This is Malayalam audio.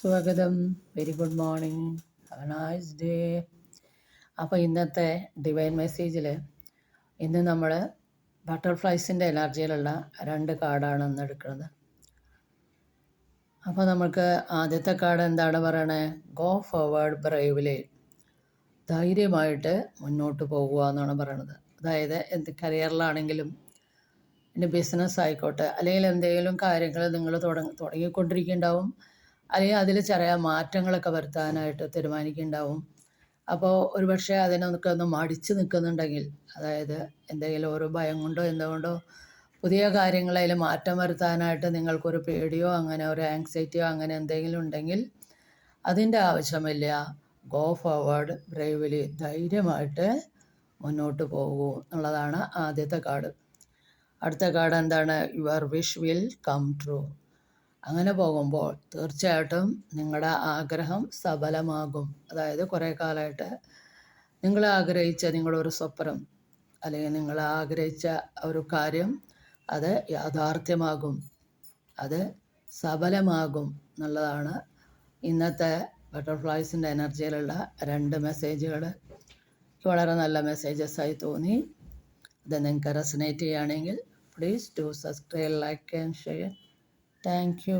സ്വാഗതം. Very good morning. Have A nice day. അപ്പോൾ ഇന്നത്തെ ഡിവൈൻ മെസ്സേജിൽ ഇന്ന് നമ്മൾ ബട്ടർഫ്ലൈസിൻ്റെ എനർജിയിലുള്ള 2 കാർഡാണ് ഇന്ന് എടുക്കുന്നത്. അപ്പോൾ നമുക്ക് ആദ്യത്തെ കാർഡ് എന്താണ് പറയണേ? Go forward bravely. ധൈര്യമായിട്ട് മുന്നോട്ട് പോകുക എന്നാണ് പറയണത്. അതായത് എന്ത് കരിയറിലാണെങ്കിലും ഇനി ബിസിനസ് ആയിക്കോട്ടെ, അല്ലെങ്കിൽ എന്തെങ്കിലും കാര്യങ്ങൾ നിങ്ങൾ തുടങ്ങിക്കൊണ്ടിരിക്കുന്നുണ്ടാവും, അല്ലെങ്കിൽ അതിൽ ചെറിയ മാറ്റങ്ങളൊക്കെ വരുത്താനായിട്ട് തീരുമാനിക്കുന്നുണ്ടാവും. അപ്പോൾ ഒരുപക്ഷെ അതിനൊക്കെ ഒന്ന് മടിച്ച് നിൽക്കുന്നുണ്ടെങ്കിൽ, അതായത് എന്തെങ്കിലും ഒരു ഭയം കൊണ്ടോ എന്തുകൊണ്ടോ പുതിയ കാര്യങ്ങളിൽ മാറ്റം വരുത്താനായിട്ട് നിങ്ങൾക്കൊരു പേടിയോ അങ്ങനെ ഒരു ആങ്സൈറ്റിയോ അങ്ങനെ എന്തെങ്കിലും ഉണ്ടെങ്കിൽ അതിൻ്റെ ആവശ്യമില്ല. Go forward bravely. ധൈര്യമായിട്ട് മുന്നോട്ട് പോകൂ എന്നുള്ളതാണ് ആദ്യത്തെ കാർഡ്. അടുത്ത കാർഡ് എന്താണ്? Your wish will come true. അങ്ങനെ പോകുമ്പോൾ തീർച്ചയായിട്ടും നിങ്ങളുടെ ആഗ്രഹം സഫലമാകും. അതായത് കുറേ കാലമായിട്ട് നിങ്ങൾ ആഗ്രഹിച്ച നിങ്ങളൊരു സ്വപ്നം അല്ലെങ്കിൽ നിങ്ങൾ ആഗ്രഹിച്ച ഒരു കാര്യം അത് യാഥാർത്ഥ്യമാകും, അത് സഫലമാകും എന്നുള്ളതാണ് ഇന്നത്തെ ബട്ടർഫ്ലൈസിൻ്റെ എനർജിയിലുള്ള 2 മെസ്സേജുകൾ. വളരെ നല്ല മെസ്സേജസായി തോന്നി. ഇത് നിങ്ങൾക്ക് റെസനേറ്റ് ചെയ്യുകയാണെങ്കിൽ please do subscribe, like and share. Thank you.